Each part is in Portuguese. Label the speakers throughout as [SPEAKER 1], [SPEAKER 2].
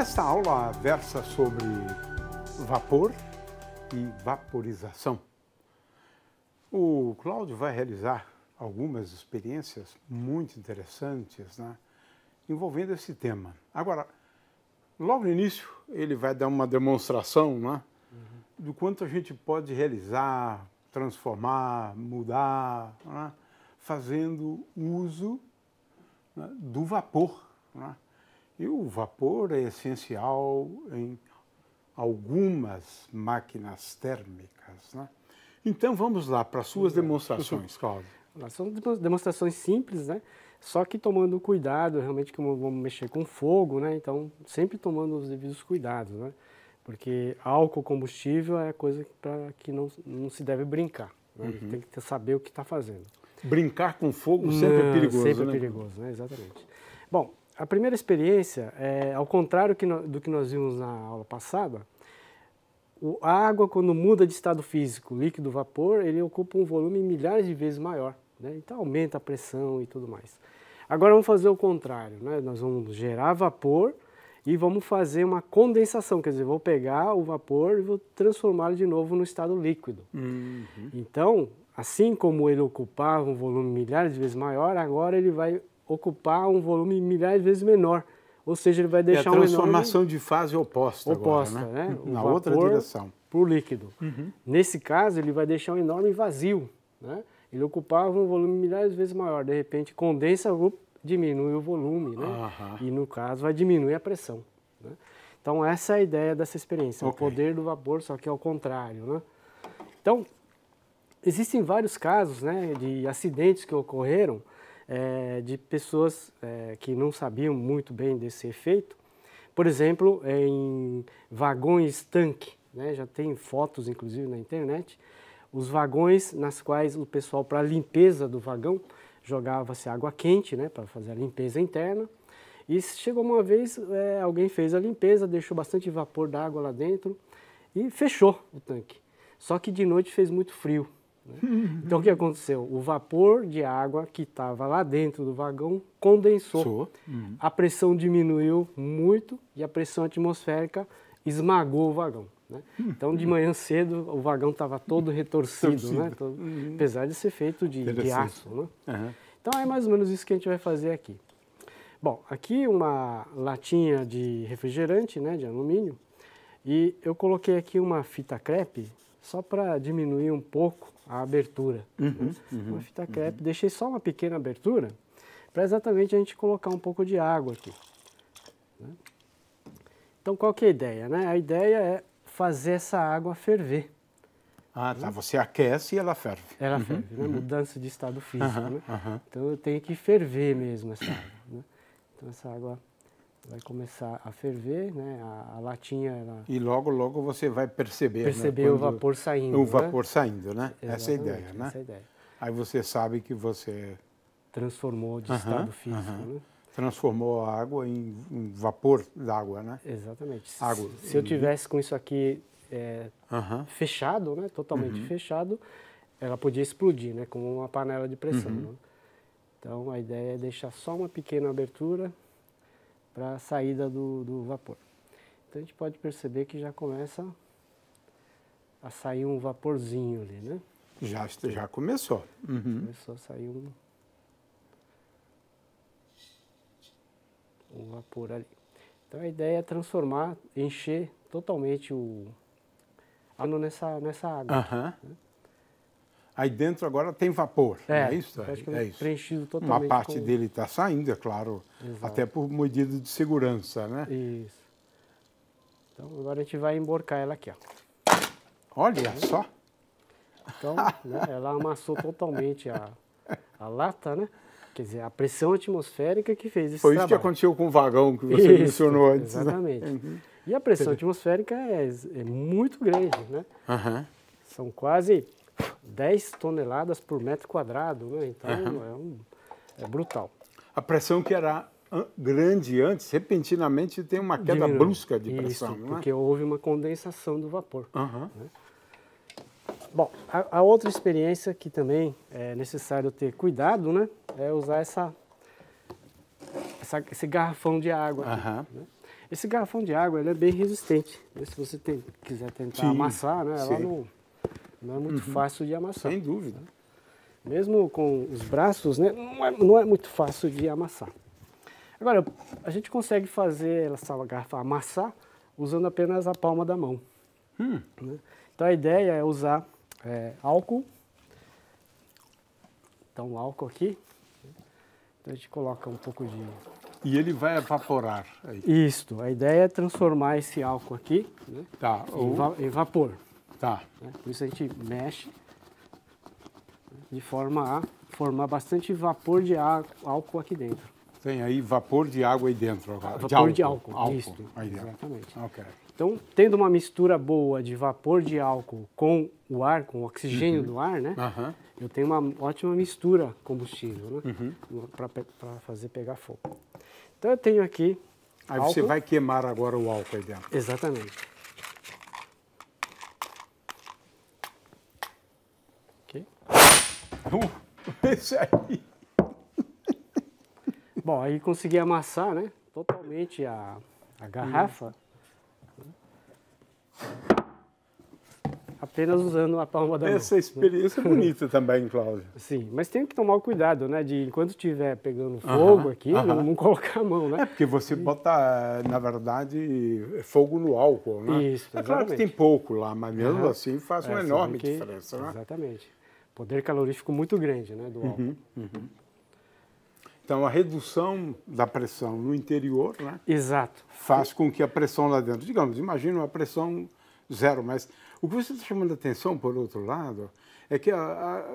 [SPEAKER 1] Esta aula versa sobre vapor e vaporização. O Cláudio vai realizar algumas experiências muito interessantes, né, envolvendo esse tema. Agora, logo no início, ele vai dar uma demonstração, né, do quanto a gente pode realizar, transformar, mudar, né, fazendo uso, né, do vapor, né? E o vapor é essencial em algumas máquinas térmicas, né? Então vamos lá para as suas demonstrações, Cláudio.
[SPEAKER 2] São demonstrações simples, né? Só que tomando cuidado, realmente, como vamos mexer com fogo, né? Então, sempre tomando os devidos cuidados, né? Porque álcool, combustível é coisa para que não se deve brincar, né? Tem que saber o que está fazendo.
[SPEAKER 1] Brincar com fogo sempre é perigoso,
[SPEAKER 2] sempre
[SPEAKER 1] né?
[SPEAKER 2] é perigoso, né? Exatamente. Bom, a primeira experiência, ao contrário do que nós vimos na aula passada, a água, quando muda de estado físico, líquido, vapor, ele ocupa um volume milhares de vezes maior, né? Então aumenta a pressão e tudo mais. Agora vamos fazer o contrário, né? Nós vamos gerar vapor e vamos fazer uma condensação, quer dizer, vou pegar o vapor e vou transformá-lo de novo no estado líquido. Então, assim como ele ocupava um volume milhares de vezes maior, agora ele vai ocupar um volume milhares de vezes menor. Ou seja, ele vai deixar
[SPEAKER 1] a transformação de fase oposta agora,
[SPEAKER 2] né?
[SPEAKER 1] Na outra direção.
[SPEAKER 2] Para o líquido. Nesse caso, ele vai deixar um enorme vazio, né? Ele ocupava um volume milhares de vezes maior. De repente, condensa, diminui o volume, né? E, no caso, vai diminuir a pressão, né? Então, essa é a ideia dessa experiência. O poder do vapor, só que ao contrário, né? Então, existem vários casos, né, de acidentes que ocorreram, de pessoas que não sabiam muito bem desse efeito. Por exemplo, em vagões tanque, né, já tem fotos inclusive na internet, os vagões nas quais o pessoal, para a limpeza do vagão, jogava-se água quente, né, para fazer a limpeza interna, e chegou uma vez, alguém fez a limpeza, deixou bastante vapor d'água lá dentro e fechou o tanque. Só que de noite fez muito frio, né? Então o que aconteceu? O vapor de água que estava lá dentro do vagão condensou, a pressão diminuiu muito e a pressão atmosférica esmagou o vagão, né? Então de manhã cedo o vagão estava todo retorcido, né? Apesar de ser feito de aço, né? Então é mais ou menos isso que a gente vai fazer aqui. Bom, aqui uma latinha de refrigerante, né, de alumínio, e eu coloquei aqui uma fita crepe só para diminuir um pouco a abertura, né? Uma fita crepe, deixei só uma pequena abertura para exatamente a gente colocar um pouco de água aqui, né? Então qual que é a ideia, né? A ideia é fazer essa água ferver.
[SPEAKER 1] Tá. Você aquece e ela ferve.
[SPEAKER 2] Ela ferve, né? Mudança de estado físico, né? Então eu tenho que ferver mesmo essa água, né? Então essa água vai começar a ferver, né? A latinha...
[SPEAKER 1] E logo, logo você vai perceber,
[SPEAKER 2] né? O vapor saindo.
[SPEAKER 1] O vapor saindo, né? Essa é a ideia, né?
[SPEAKER 2] Essa é a ideia.
[SPEAKER 1] Aí você sabe que você...
[SPEAKER 2] Transformou de estado físico, né?
[SPEAKER 1] Transformou a água em vapor d'água, né?
[SPEAKER 2] Exatamente.
[SPEAKER 1] Água.
[SPEAKER 2] Se eu tivesse com isso aqui fechado, né? Totalmente fechado, ela podia explodir, né? Como uma panela de pressão, né? Então a ideia é deixar só uma pequena abertura para a saída do vapor. Então a gente pode perceber que já começa a sair um vaporzinho ali, né?
[SPEAKER 1] Já começou.
[SPEAKER 2] Começou a sair um vapor ali. Então a ideia é transformar, encher totalmente o ano nessa água. Né?
[SPEAKER 1] Aí dentro agora tem vapor, não é isso?
[SPEAKER 2] É isso. Preenchido totalmente.
[SPEAKER 1] Uma parte dele está saindo, é claro, até por medida de segurança, né?
[SPEAKER 2] Isso. Então agora a gente vai emborcar ela aqui, ó.
[SPEAKER 1] Olha só!
[SPEAKER 2] Então, né, ela amassou totalmente a lata, né? Quer dizer, a pressão atmosférica que fez esse trabalho.
[SPEAKER 1] Foi isso que aconteceu com o vagão que você mencionou antes,
[SPEAKER 2] exatamente.
[SPEAKER 1] Né?
[SPEAKER 2] E a pressão atmosférica é muito grande, né? São quase 10 toneladas por metro quadrado, né? Então é brutal.
[SPEAKER 1] A pressão que era grande antes, repentinamente tem uma queda brusca de pressão,
[SPEAKER 2] isso,
[SPEAKER 1] não é?
[SPEAKER 2] Porque houve uma condensação do vapor. Né? Bom, a outra experiência que também é necessário ter cuidado, né, é usar esse garrafão de água aqui, né? Esse garrafão de água ele é bem resistente. Se você quiser tentar amassar, né, ela não é muito fácil de amassar.
[SPEAKER 1] Sem dúvida.
[SPEAKER 2] Mesmo com os braços, né, não é muito fácil de amassar. Agora, a gente consegue fazer essa garrafa amassar usando apenas a palma da mão. Né? Então a ideia é usar álcool. Então o álcool aqui. Então a gente coloca um pouco de...
[SPEAKER 1] E ele vai evaporar. Aí.
[SPEAKER 2] Isso, a ideia é transformar esse álcool aqui, né,
[SPEAKER 1] tá.
[SPEAKER 2] em vapor.
[SPEAKER 1] Tá.
[SPEAKER 2] Né? Por isso a gente mexe de forma a formar bastante vapor de álcool aqui dentro.
[SPEAKER 1] Tem aí vapor de água aí dentro agora.
[SPEAKER 2] Vapor de álcool.
[SPEAKER 1] Isso, aí dentro.
[SPEAKER 2] Exatamente.
[SPEAKER 1] Okay.
[SPEAKER 2] Então, tendo uma mistura boa de vapor de álcool com o ar, com o oxigênio do ar, né? Eu tenho uma ótima mistura combustível, né? Para fazer pegar fogo. Então eu tenho aqui
[SPEAKER 1] aí
[SPEAKER 2] álcool.
[SPEAKER 1] Você vai queimar agora o álcool aí dentro.
[SPEAKER 2] Exatamente. Ok.
[SPEAKER 1] Esse aí.
[SPEAKER 2] Bom, aí consegui amassar, né? Totalmente a garrafa. Apenas usando a palma da mão.
[SPEAKER 1] Essa experiência é bonita também, Cláudio.
[SPEAKER 2] Sim, mas tem que tomar o cuidado, né? De enquanto estiver pegando fogo aqui, não colocar a mão, né?
[SPEAKER 1] É porque você bota, na verdade, fogo no álcool, né?
[SPEAKER 2] Isso,
[SPEAKER 1] é claro que tem pouco lá, mas mesmo assim faz uma enorme
[SPEAKER 2] que,
[SPEAKER 1] diferença, né?
[SPEAKER 2] Exatamente. Poder calorífico muito grande, né? Do álcool.
[SPEAKER 1] Então, a redução da pressão no interior, né?
[SPEAKER 2] Exato.
[SPEAKER 1] Faz com que a pressão lá dentro, digamos, imagina uma pressão zero, mas o que você está chamando a atenção, por outro lado, é que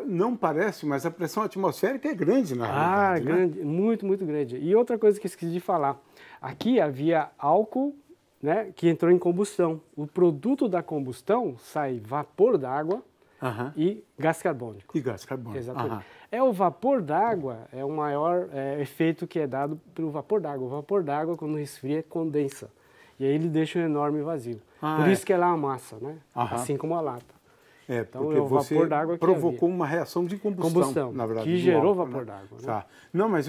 [SPEAKER 1] não parece, mas a pressão atmosférica é grande na realidade.
[SPEAKER 2] Grande, né? Muito, muito grande. E outra coisa que eu esqueci de falar, aqui havia álcool, né, que entrou em combustão. O produto da combustão sai vapor d'água e gás carbônico.
[SPEAKER 1] E gás carbônico.
[SPEAKER 2] Exatamente. O vapor d'água, é o maior efeito que é dado pelo vapor d'água. O vapor d'água, quando esfria, condensa. E aí ele deixa um enorme vazio. Por isso que ela amassa, né? Assim como a lata.
[SPEAKER 1] Então, porque você vapor d'água provocou uma reação de combustão, na verdade.
[SPEAKER 2] Que gerou vapor d'água. Né?
[SPEAKER 1] Tá. Não, mas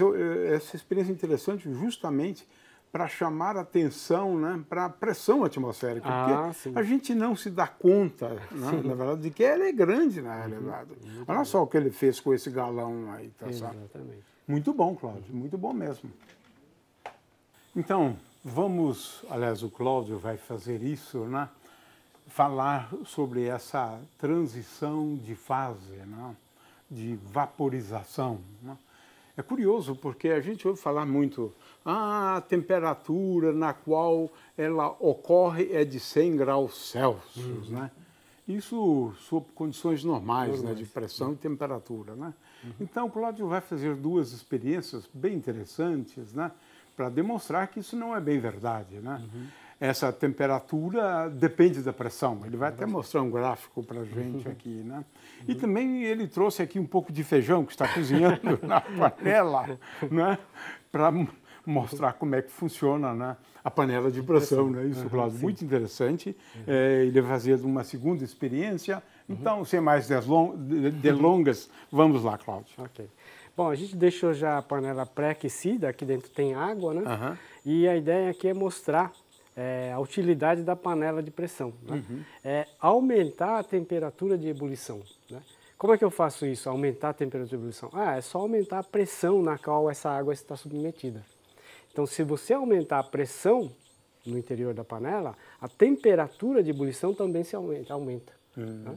[SPEAKER 1] essa experiência é interessante justamente para chamar a atenção, né, para a pressão atmosférica. Porque a gente não se dá conta, né, na verdade, de que ela é grande na realidade. Olha só o que ele fez com esse galão aí. Tá,
[SPEAKER 2] exatamente.
[SPEAKER 1] Muito bom, Cláudio, muito bom mesmo. Então, vamos, aliás, o Cláudio vai fazer isso, né? Falar sobre essa transição de fase, né? De vaporização. Né? É curioso porque a gente ouve falar muito, a temperatura na qual ela ocorre é de 100 graus Celsius, né? Isso sob condições normais, né? De pressão e temperatura, né? Então, o Cláudio vai fazer duas experiências bem interessantes, né? Para demonstrar que isso não é bem verdade, né? Essa temperatura depende da pressão. Ele vai até mostrar um gráfico para a gente aqui, né? E também ele trouxe aqui um pouco de feijão que está cozinhando na panela, né? Para mostrar como é que funciona, né? A panela de pressão, né? Isso, Cláudio, muito interessante. Ele vai fazer uma segunda experiência. Então, sem mais delongas, vamos lá, Cláudio.
[SPEAKER 2] Ok. Bom, a gente deixou já a panela pré-aquecida, aqui dentro tem água, né? E a ideia aqui é mostrar a utilidade da panela de pressão, né? É aumentar a temperatura de ebulição, né? Como é que eu faço isso, aumentar a temperatura de ebulição? É só aumentar a pressão na qual essa água está submetida. Então, se você aumentar a pressão no interior da panela, a temperatura de ebulição também se aumenta. Né?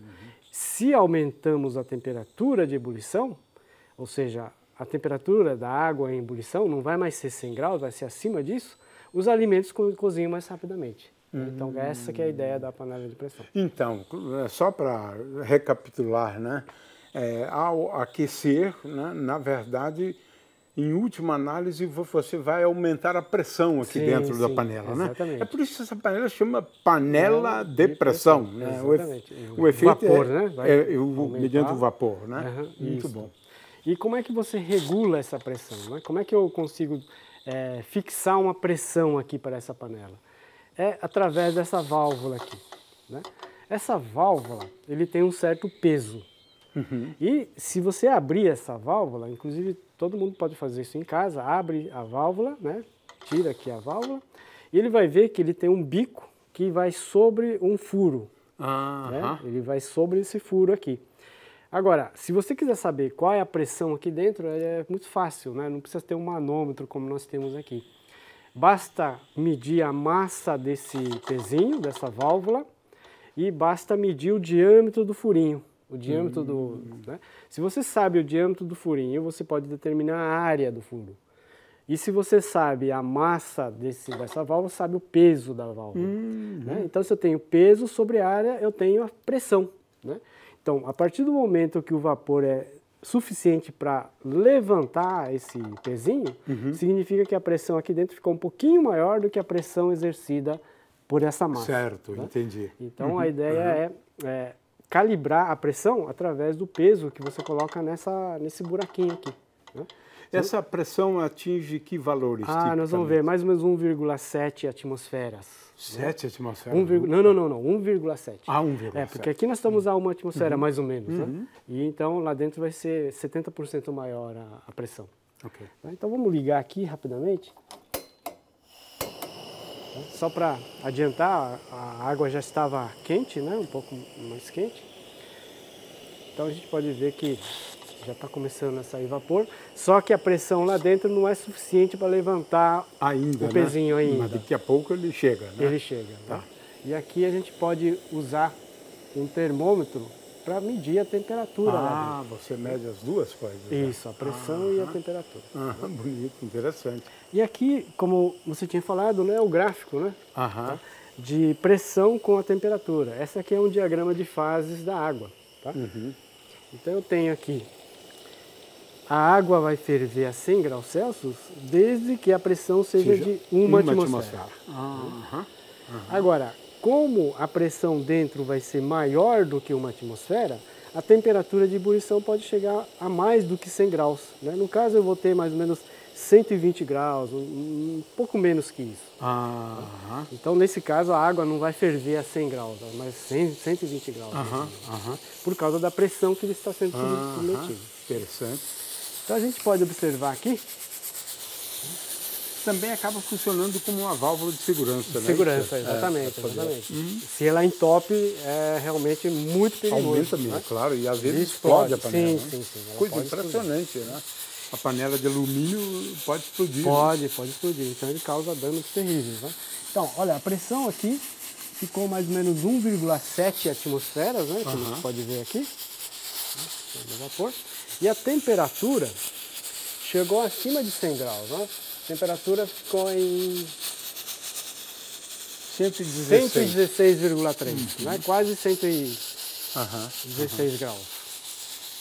[SPEAKER 2] Se aumentamos a temperatura de ebulição, ou seja, a temperatura da água em ebulição não vai mais ser 100 graus, vai ser acima disso, os alimentos cozinham mais rapidamente. Então, essa que é a ideia da panela de pressão.
[SPEAKER 1] Então, só para recapitular, né? Ao aquecer, né, na verdade, em última análise, você vai aumentar a pressão aqui dentro da panela,
[SPEAKER 2] exatamente.
[SPEAKER 1] Né? É por isso que essa panela chama panela de pressão. Né? O efeito
[SPEAKER 2] vapor, né?
[SPEAKER 1] Mediante o vapor, né? Muito bom.
[SPEAKER 2] E como é que você regula essa pressão? Né? Como é que eu consigo fixar uma pressão aqui para essa panela? É através dessa válvula aqui. Né? Essa válvula, ele tem um certo peso. E se você abrir essa válvula, inclusive todo mundo pode fazer isso em casa, abre a válvula, né? Tira aqui a válvula E ele vai ver que ele tem um bico que vai sobre um furo. Né? Ele vai sobre esse furo aqui. Agora, se você quiser saber qual é a pressão aqui dentro, é muito fácil, né? Não precisa ter um manômetro como nós temos aqui. Basta medir a massa desse pezinho, dessa válvula, e basta medir o diâmetro do furinho. O diâmetro né? Se você sabe o diâmetro do furinho, você pode determinar a área do furo. E se você sabe a massa dessa válvula, sabe o peso da válvula. Né? Então, se eu tenho peso sobre a área, eu tenho a pressão. Né? Então, a partir do momento que o vapor é suficiente para levantar esse pezinho, significa que a pressão aqui dentro ficou um pouquinho maior do que a pressão exercida por essa massa.
[SPEAKER 1] Certo,
[SPEAKER 2] né?
[SPEAKER 1] Entendi.
[SPEAKER 2] Então, a ideia é calibrar a pressão através do peso que você coloca nesse buraquinho aqui. Né?
[SPEAKER 1] Essa pressão atinge que valores?
[SPEAKER 2] Nós vamos ver mais ou menos 1,7 atmosferas.
[SPEAKER 1] 7 atmosferas?
[SPEAKER 2] Não, 1,7.
[SPEAKER 1] 1,7.
[SPEAKER 2] Porque aqui nós estamos a 1 atmosfera, mais ou menos. Né? E então lá dentro vai ser 70% maior a pressão.
[SPEAKER 1] Okay.
[SPEAKER 2] Então vamos ligar aqui rapidamente. Só para adiantar, a água já estava quente, né? Um pouco mais quente. Então a gente pode ver que já está começando a sair vapor, só que a pressão lá dentro não é suficiente para levantar o pezinho ainda.
[SPEAKER 1] Mas daqui a pouco ele chega, né?
[SPEAKER 2] Ele chega. Tá? Né? E aqui a gente pode usar um termômetro para medir a temperatura lá dentro.
[SPEAKER 1] Você mede as duas coisas.
[SPEAKER 2] Isso, a pressão e a temperatura.
[SPEAKER 1] Bonito, interessante.
[SPEAKER 2] E aqui, como você tinha falado, né, o gráfico, né? Tá? De pressão com a temperatura. Essa aqui é um diagrama de fases da água. Tá? Então eu tenho aqui, a água vai ferver a 100 graus Celsius desde que a pressão seja de 1 atmosfera. Agora, como a pressão dentro vai ser maior do que 1 atmosfera, a temperatura de ebulição pode chegar a mais do que 100 graus. Né? No caso, eu vou ter mais ou menos 120 graus, um pouco menos que isso. Então, nesse caso, a água não vai ferver a 100 graus, mas 120 graus. Por causa da pressão que ele está sendo submetido.
[SPEAKER 1] Interessante.
[SPEAKER 2] Então, a gente pode observar aqui.
[SPEAKER 1] Também acaba funcionando como uma válvula de segurança, né?
[SPEAKER 2] Segurança, exatamente. Se ela entope, é realmente muito perigoso.
[SPEAKER 1] Aumenta mesmo, né? Claro, e às vezes explode a panela.
[SPEAKER 2] Sim.
[SPEAKER 1] Coisa impressionante, né? A panela de alumínio pode explodir.
[SPEAKER 2] Pode explodir. Então ele causa danos terríveis. Né? Então, olha, a pressão aqui ficou mais ou menos 1,7 atmosferas, né? Como você pode ver aqui. Vapor. E a temperatura chegou acima de 100 graus. Né? A temperatura ficou em 116,3, né? Quase 116 graus.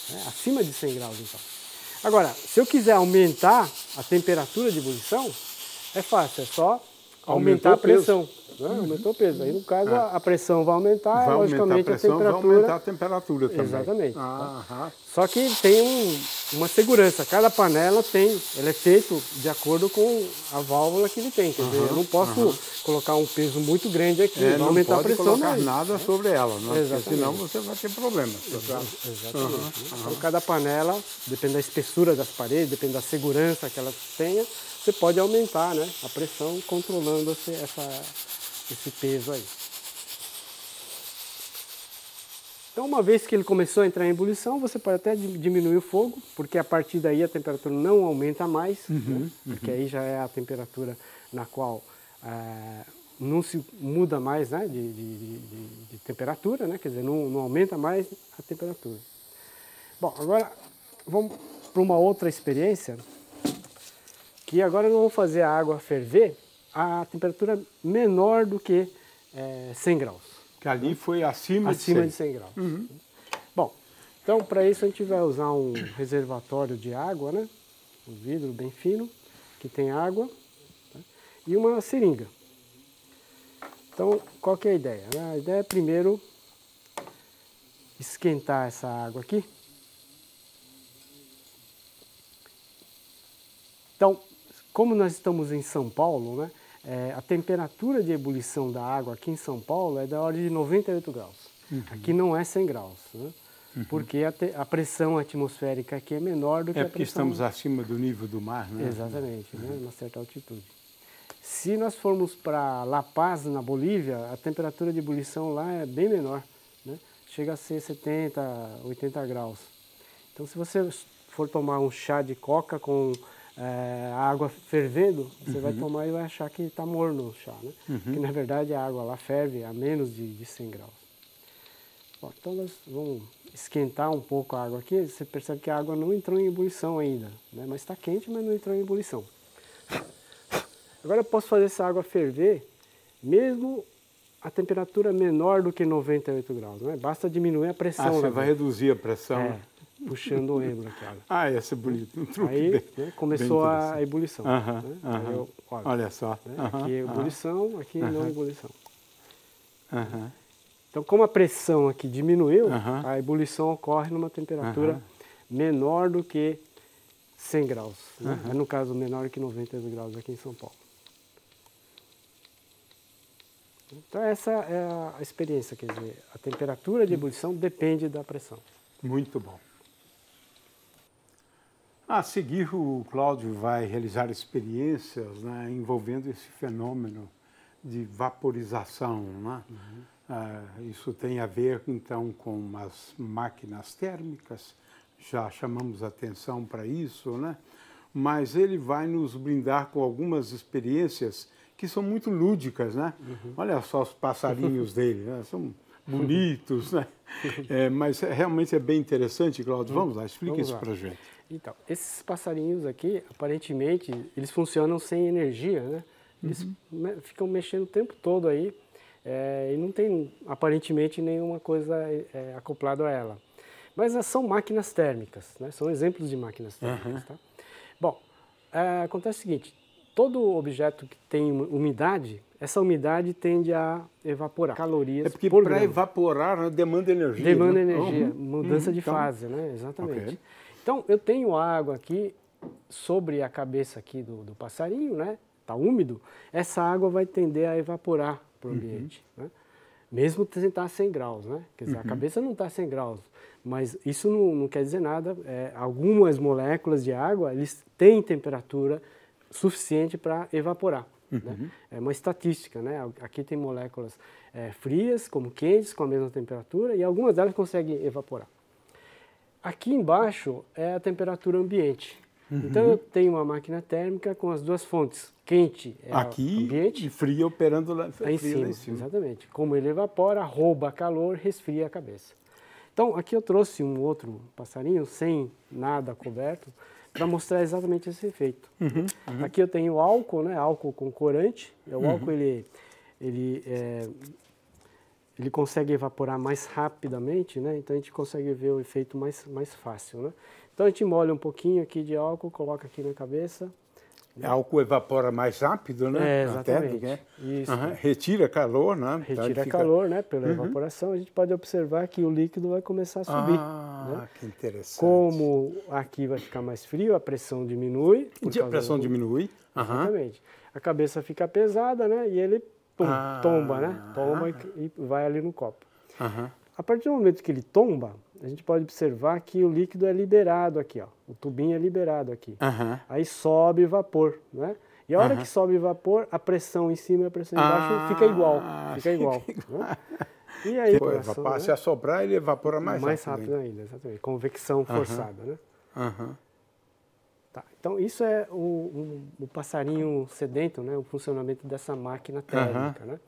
[SPEAKER 2] Né? Acima de 100 graus, então. Agora, se eu quiser aumentar a temperatura de ebulição, é fácil, é só aumentar a pressão. Né? Aumentou o peso. Aí, no caso, a pressão vai aumentar, logicamente a temperatura...
[SPEAKER 1] Vai aumentar a temperatura também.
[SPEAKER 2] Exatamente. Só que tem uma segurança. Cada panela ela é feita de acordo com a válvula que ele tem. Quer dizer, eu não posso colocar um peso muito grande aqui, vai aumentar a pressão.
[SPEAKER 1] Não pode colocar nada sobre ela, né?
[SPEAKER 2] Porque
[SPEAKER 1] senão você vai ter problemas.
[SPEAKER 2] Exatamente. Então, cada panela, depende da espessura das paredes, depende da segurança que ela tenha, você pode aumentar, né, a pressão controlando esse peso aí. Então, uma vez que ele começou a entrar em ebulição, você pode até diminuir o fogo, porque a partir daí a temperatura não aumenta mais, né? Porque aí já é a temperatura na qual não se muda mais, né, de temperatura, né? Quer dizer, não aumenta mais a temperatura. Bom, agora vamos para uma outra experiência, que agora nós vamos fazer a água ferver a temperatura menor do que 100 graus.
[SPEAKER 1] Que ali foi acima
[SPEAKER 2] de 100 graus. Bom, então para isso a gente vai usar um reservatório de água, né? Um vidro bem fino, que tem água, tá? E uma seringa. Então, qual que é a ideia? A ideia é primeiro esquentar essa água aqui. Então, como nós estamos em São Paulo, né? A temperatura de ebulição da água aqui em São Paulo é da ordem de 98 graus. Aqui não é 100 graus, né? Porque a pressão atmosférica aqui é menor do que a pressão...
[SPEAKER 1] porque estamos acima do nível do mar, né?
[SPEAKER 2] Exatamente, né? Uma certa altitude. Se nós formos para La Paz, na Bolívia, a temperatura de ebulição lá é bem menor, né? Chega a ser 70, 80 graus. Então, se você for tomar um chá de coca com água fervendo, você vai tomar e vai achar que está morno o chá, né? Porque, na verdade, a água lá ferve a menos de 100 graus. Bom, então, nós vamos esquentar um pouco a água aqui. Você percebe que a água não entrou em ebulição ainda, né? Mas está quente, mas não entrou em ebulição. Agora eu posso fazer essa água ferver, mesmo a temperatura menor do que 98 graus, né? Basta diminuir a pressão.
[SPEAKER 1] Você vai reduzir a pressão.
[SPEAKER 2] Puxando o êmbolo aqui, olha.
[SPEAKER 1] Ia ser bonito.
[SPEAKER 2] Aí começou a ebulição. Né?
[SPEAKER 1] Aí olha só.
[SPEAKER 2] Né? Aqui é ebulição, aqui não é ebulição. Então, como a pressão aqui diminuiu, a ebulição ocorre numa temperatura menor do que 100 graus. Né? No caso, menor que 92 graus aqui em São Paulo. Então, essa é a experiência, quer dizer, a temperatura de ebulição depende da pressão.
[SPEAKER 1] Muito bom. A seguir, o Cláudio vai realizar experiências, né, envolvendo esse fenômeno de vaporização, né? Isso tem a ver, então, com as máquinas térmicas, já chamamos atenção para isso, né? Mas ele vai nos brindar com algumas experiências que são muito lúdicas, né? Olha só os passarinhos dele, né? São bonitos, né? Mas realmente é bem interessante, Cláudio. Vamos lá, explica isso para a gente.
[SPEAKER 2] Então, esses passarinhos aqui, aparentemente, eles funcionam sem energia, né? Eles ficam mexendo o tempo todo aí e não tem, aparentemente, nenhuma coisa acoplada a ela. Mas são máquinas térmicas, né? São exemplos de máquinas térmicas, tá? Bom, acontece o seguinte, todo objeto que tem umidade, essa umidade tende a evaporar calorias.
[SPEAKER 1] É porque para evaporar, né, demanda energia.
[SPEAKER 2] Demanda energia, mudança de fase, né? Exatamente. Okay. Então, eu tenho água aqui sobre a cabeça aqui do passarinho, né? Está úmido, essa água vai tender a evaporar para o ambiente, né? Mesmo sem estar a 100 graus, né? Quer dizer, a cabeça não está a 100 graus, mas isso não quer dizer nada. Algumas moléculas de água, eles têm temperatura suficiente para evaporar. Né? É uma estatística, né? Aqui tem moléculas frias, como quentes, com a mesma temperatura, e algumas delas conseguem evaporar. Aqui embaixo é a temperatura ambiente. Então eu tenho uma máquina térmica com as duas fontes. Quente é
[SPEAKER 1] aqui, ambiente, e fria operando lá em cima.
[SPEAKER 2] Exatamente. Como ele evapora, rouba calor, resfria a cabeça. Então aqui eu trouxe um outro passarinho sem nada coberto para mostrar exatamente esse efeito. Aqui eu tenho álcool, né? Álcool com corante. O álcool ele consegue evaporar mais rapidamente, né? Então a gente consegue ver o efeito mais fácil, né? Então a gente molha um pouquinho aqui de álcool, coloca aqui na cabeça.
[SPEAKER 1] Álcool evapora mais rápido, né?
[SPEAKER 2] Exatamente.
[SPEAKER 1] Até, isso. Retira calor, né?
[SPEAKER 2] Retira calor, né? Pela evaporação, a gente pode observar que o líquido vai começar a subir. Né?
[SPEAKER 1] Que interessante.
[SPEAKER 2] Como aqui vai ficar mais frio, a pressão diminui.
[SPEAKER 1] A pressão diminui.
[SPEAKER 2] Exatamente. A cabeça fica pesada, né? E ele tomba, né? Tomba e vai ali no copo. A partir do momento que ele tomba, a gente pode observar que o líquido é liberado aqui, ó. O tubinho é liberado aqui. Aí sobe vapor, né? E a hora que sobe vapor, a pressão em cima e a pressão embaixo fica igual. Né? E aí,
[SPEAKER 1] se assoprar, ele evapora mais
[SPEAKER 2] rápido ainda, exatamente. Convecção forçada, né? Tá, então isso é o passarinho sedento, né? O funcionamento dessa máquina térmica, né?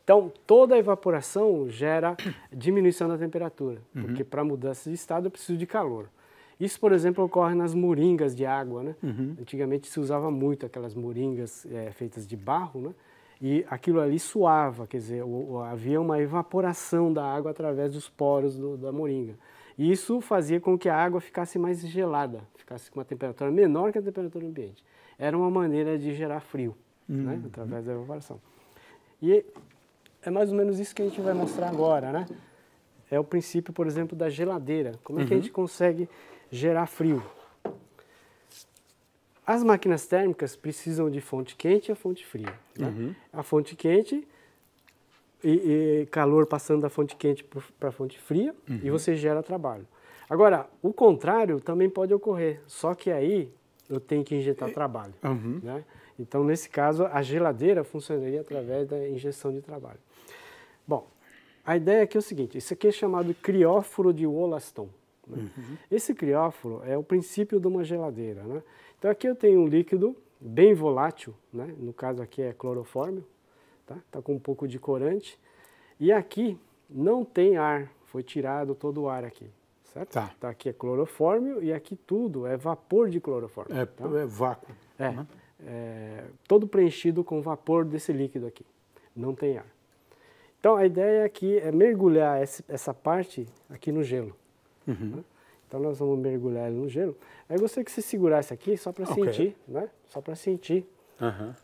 [SPEAKER 2] Então, toda a evaporação gera diminuição da temperatura, porque para mudança de estado eu preciso de calor. Isso, por exemplo, ocorre nas moringas de água, né? Antigamente se usava muito aquelas moringas feitas de barro, né? E aquilo ali suava, quer dizer, havia uma evaporação da água através dos poros da moringa. E isso fazia com que a água ficasse mais gelada, ficasse com uma temperatura menor que a temperatura ambiente. Era uma maneira de gerar frio, né? Através da evaporação. E é mais ou menos isso que a gente vai mostrar agora, né? É o princípio, por exemplo, da geladeira. Como é que a gente consegue gerar frio? As máquinas térmicas precisam de fonte quente e a fonte fria. Né? A fonte quente e calor passando da fonte quente para a fonte fria e você gera trabalho. Agora, o contrário também pode ocorrer, só que aí eu tenho que injetar trabalho. Né? Então, nesse caso, a geladeira funcionaria através da injeção de trabalho. Bom, a ideia aqui é o seguinte, isso aqui é chamado crióforo de Wollaston. Né? Esse crióforo é o princípio de uma geladeira. Né? Então, aqui eu tenho um líquido bem volátil, né? No caso aqui é clorofórmio, tá com um pouco de corante. E aqui não tem ar, foi tirado todo o ar aqui, certo? Tá aqui é clorofórmio e aqui tudo é vapor de clorofórmio.
[SPEAKER 1] É vácuo.
[SPEAKER 2] Todo preenchido com vapor desse líquido aqui, não tem ar. Então a ideia aqui é mergulhar essa parte aqui no gelo. Né? Então nós vamos mergulhar ele no gelo. Aí você que se segurasse aqui só para sentir, né? Só para sentir.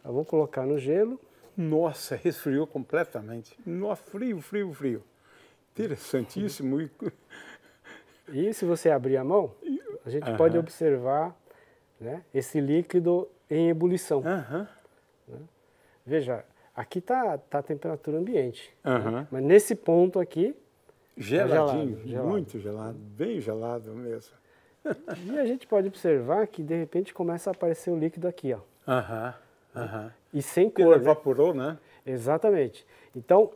[SPEAKER 2] Eu vou colocar no gelo.
[SPEAKER 1] Nossa, resfriou completamente. Nossa, frio. Interessantíssimo.
[SPEAKER 2] E se você abrir a mão, a gente pode observar, né, esse líquido em ebulição. Né? Veja, aqui está a temperatura ambiente. Né? Mas nesse ponto aqui,
[SPEAKER 1] geladinho, gelado. Muito gelado, bem gelado mesmo.
[SPEAKER 2] E a gente pode observar que de repente começa a aparecer o líquido aqui, ó. E sem cor.
[SPEAKER 1] Ele evaporou, né?
[SPEAKER 2] Exatamente. Então,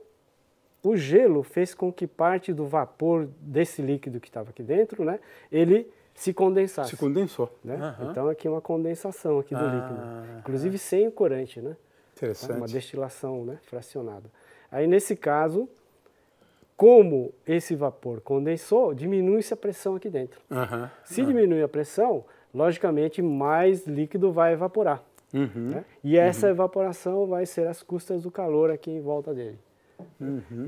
[SPEAKER 2] o gelo fez com que parte do vapor desse líquido que estava aqui dentro, né, ele se condensasse.
[SPEAKER 1] Se condensou.
[SPEAKER 2] Né? Então, aqui uma condensação aqui do líquido. Inclusive sem o corante, né?
[SPEAKER 1] Interessante.
[SPEAKER 2] Uma destilação, né, fracionada. Aí, nesse caso, como esse vapor condensou, diminui-se a pressão aqui dentro. Se diminui a pressão, logicamente, mais líquido vai evaporar. Né? E essa evaporação vai ser às custas do calor aqui em volta dele.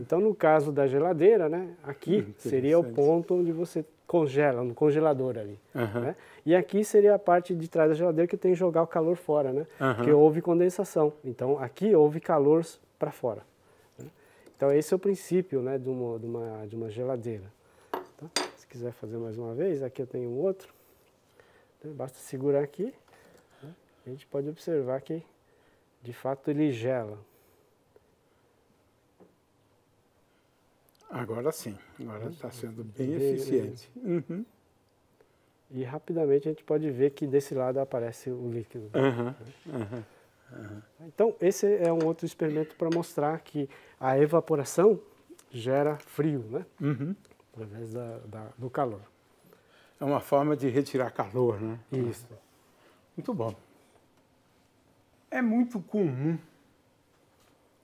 [SPEAKER 2] Então, no caso da geladeira, né, aqui seria o ponto onde você congela, no congelador ali. Né? E aqui seria a parte de trás da geladeira que tem que jogar o calor fora, né? Porque houve condensação. Então, aqui houve calor para fora. Né? Então, esse é o princípio, né, de uma geladeira. Tá? Se quiser fazer mais uma vez, aqui eu tenho um outro. Então, basta segurar aqui. Né? A gente pode observar que, de fato, ele gela.
[SPEAKER 1] Agora sim, agora está sendo bem eficiente.
[SPEAKER 2] E rapidamente a gente pode ver que desse lado aparece o líquido. Então esse é um outro experimento para mostrar que a evaporação gera frio, né? Através do calor.
[SPEAKER 1] É uma forma de retirar calor, né?
[SPEAKER 2] Isso.
[SPEAKER 1] Muito bom. É muito comum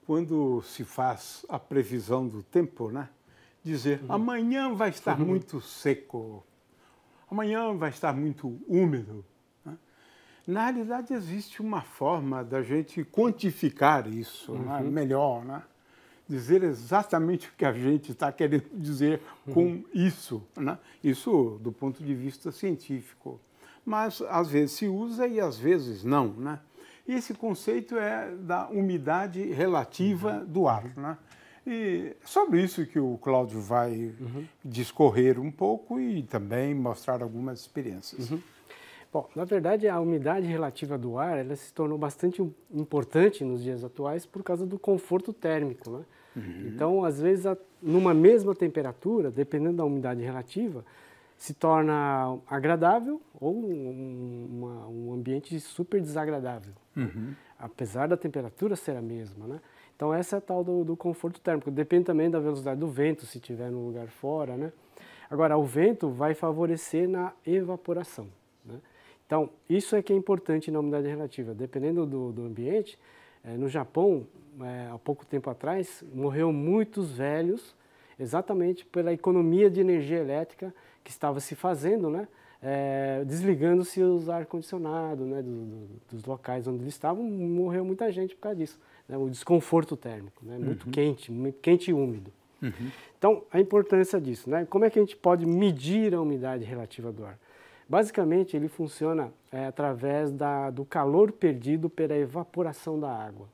[SPEAKER 1] quando se faz a previsão do tempo, né? Dizer, amanhã vai estar muito seco, amanhã vai estar muito úmido. Né? Na realidade, existe uma forma da gente quantificar isso, né? Melhor, né? Dizer exatamente o que a gente está querendo dizer com isso, né? Isso do ponto de vista científico. Mas, às vezes, se usa e, às vezes, não, né? Esse conceito é da umidade relativa do ar, né? E sobre isso que o Cláudio vai discorrer um pouco e também mostrar algumas experiências.
[SPEAKER 2] Bom, na verdade, a umidade relativa do ar ela se tornou bastante importante nos dias atuais por causa do conforto térmico, né? Então, às vezes, numa mesma temperatura, dependendo da umidade relativa, se torna agradável ou um ambiente super desagradável, apesar da temperatura ser a mesma, né? Então essa é a tal do conforto térmico, depende também da velocidade do vento, se estiver num lugar fora, né? Agora, o vento vai favorecer na evaporação, né? Então, isso é que é importante na umidade relativa, dependendo do ambiente. No Japão, há pouco tempo atrás, morreram muitos velhos, exatamente pela economia de energia elétrica que estava se fazendo, né? Desligando-se os ar-condicionado, né? Dos locais onde eles estavam, morreu muita gente por causa disso, né? O desconforto térmico, né? Muito quente e úmido. Então, a importância disso, né? Como é que a gente pode medir a umidade relativa do ar? Basicamente, ele funciona através do calor perdido pela evaporação da água.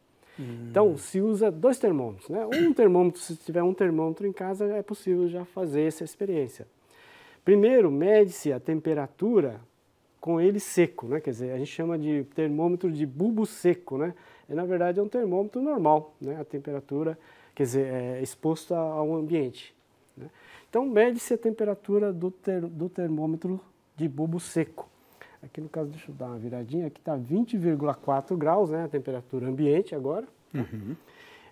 [SPEAKER 2] Então, se usa dois termômetros, né? Um termômetro, se tiver um termômetro em casa, é possível já fazer essa experiência. Primeiro, mede-se a temperatura com ele seco, né? Quer dizer, a gente chama de termômetro de bulbo seco, né? Na verdade, é um termômetro normal, né? A temperatura, quer dizer, exposto ao ambiente, né? Então, mede-se a temperatura do termômetro de bulbo seco. Aqui no caso, deixa eu dar uma viradinha, aqui está 20,4 graus, né, a temperatura ambiente agora.
[SPEAKER 1] Uhum.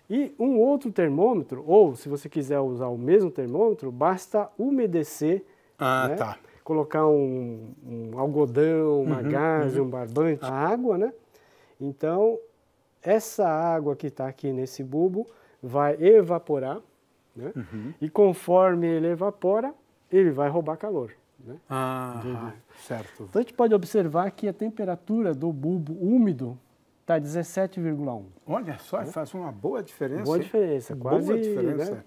[SPEAKER 2] E um outro termômetro, ou se você quiser usar o mesmo termômetro, basta umedecer, né,
[SPEAKER 1] tá.
[SPEAKER 2] colocar um algodão, uma gaze, um barbante, a água, né? Então, essa água que está aqui nesse bulbo vai evaporar, né? E conforme ele evapora, ele vai roubar calor. Né?
[SPEAKER 1] Certo.
[SPEAKER 2] Então a gente pode observar que a temperatura do bulbo úmido está 17,1.
[SPEAKER 1] Olha só, faz uma boa diferença.
[SPEAKER 2] Boa diferença, quase
[SPEAKER 1] boa diferença.
[SPEAKER 2] Né,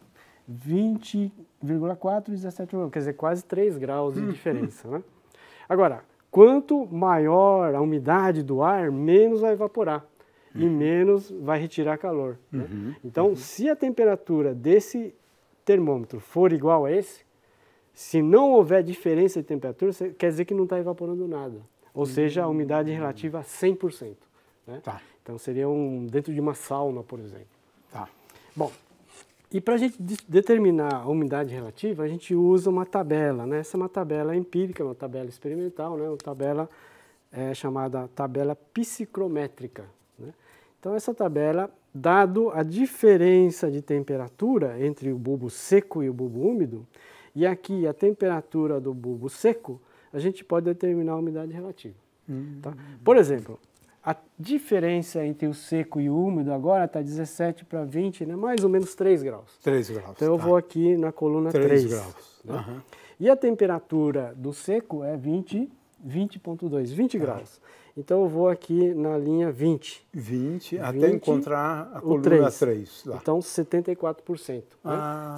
[SPEAKER 2] 20,4 e 17,1, quer dizer, quase 3 graus de diferença. Né? Agora, quanto maior a umidade do ar, menos vai evaporar e menos vai retirar calor. Né? Então, se a temperatura desse termômetro for igual a esse, se não houver diferença de temperatura, quer dizer que não está evaporando nada. Ou seja, a umidade relativa a 100%. Né?
[SPEAKER 1] Tá.
[SPEAKER 2] Então, seria dentro de uma sauna, por exemplo.
[SPEAKER 1] Tá.
[SPEAKER 2] Bom, e para a gente determinar a umidade relativa, a gente usa uma tabela. Né? Essa é uma tabela empírica, uma tabela experimental, né? Uma tabela chamada tabela psicrométrica. Né? Então, essa tabela, dado a diferença de temperatura entre o bulbo seco e o bulbo úmido, e aqui a temperatura do bulbo seco, a gente pode determinar a umidade relativa. Tá? Por exemplo, a diferença entre o seco e o úmido agora está 17 para 20, né? Mais ou menos 3 graus.
[SPEAKER 1] 3 graus.
[SPEAKER 2] Então eu vou aqui na coluna 3
[SPEAKER 1] graus.
[SPEAKER 2] Né? E a temperatura do seco é 20,2 graus. Então eu vou aqui na linha 20.
[SPEAKER 1] 20 até encontrar a coluna 3. Lá.
[SPEAKER 2] Então 74%. Né?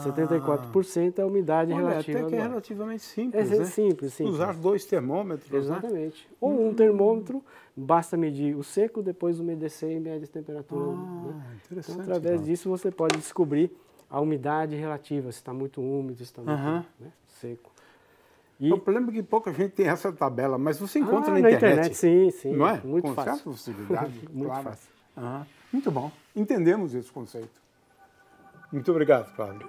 [SPEAKER 2] 74% é a umidade relativa.
[SPEAKER 1] Até que é relativamente simples,
[SPEAKER 2] né?
[SPEAKER 1] né?
[SPEAKER 2] Simples.
[SPEAKER 1] Usar 2 termômetros.
[SPEAKER 2] Exatamente. Né? Ou um termômetro, basta medir o seco, depois umedecer e medir a temperatura. Né?
[SPEAKER 1] Interessante.
[SPEAKER 2] Então, através disso você pode descobrir a umidade relativa, se está muito úmido, se está muito seco.
[SPEAKER 1] E o problema é que pouca gente tem essa tabela, mas você encontra na internet.
[SPEAKER 2] Sim, sim.
[SPEAKER 1] Não é?
[SPEAKER 2] Muito
[SPEAKER 1] Com
[SPEAKER 2] fácil.
[SPEAKER 1] certa facilidade.
[SPEAKER 2] Muito
[SPEAKER 1] claro.
[SPEAKER 2] fácil.
[SPEAKER 1] Muito bom. Entendemos esse conceito. Muito obrigado, Cláudio.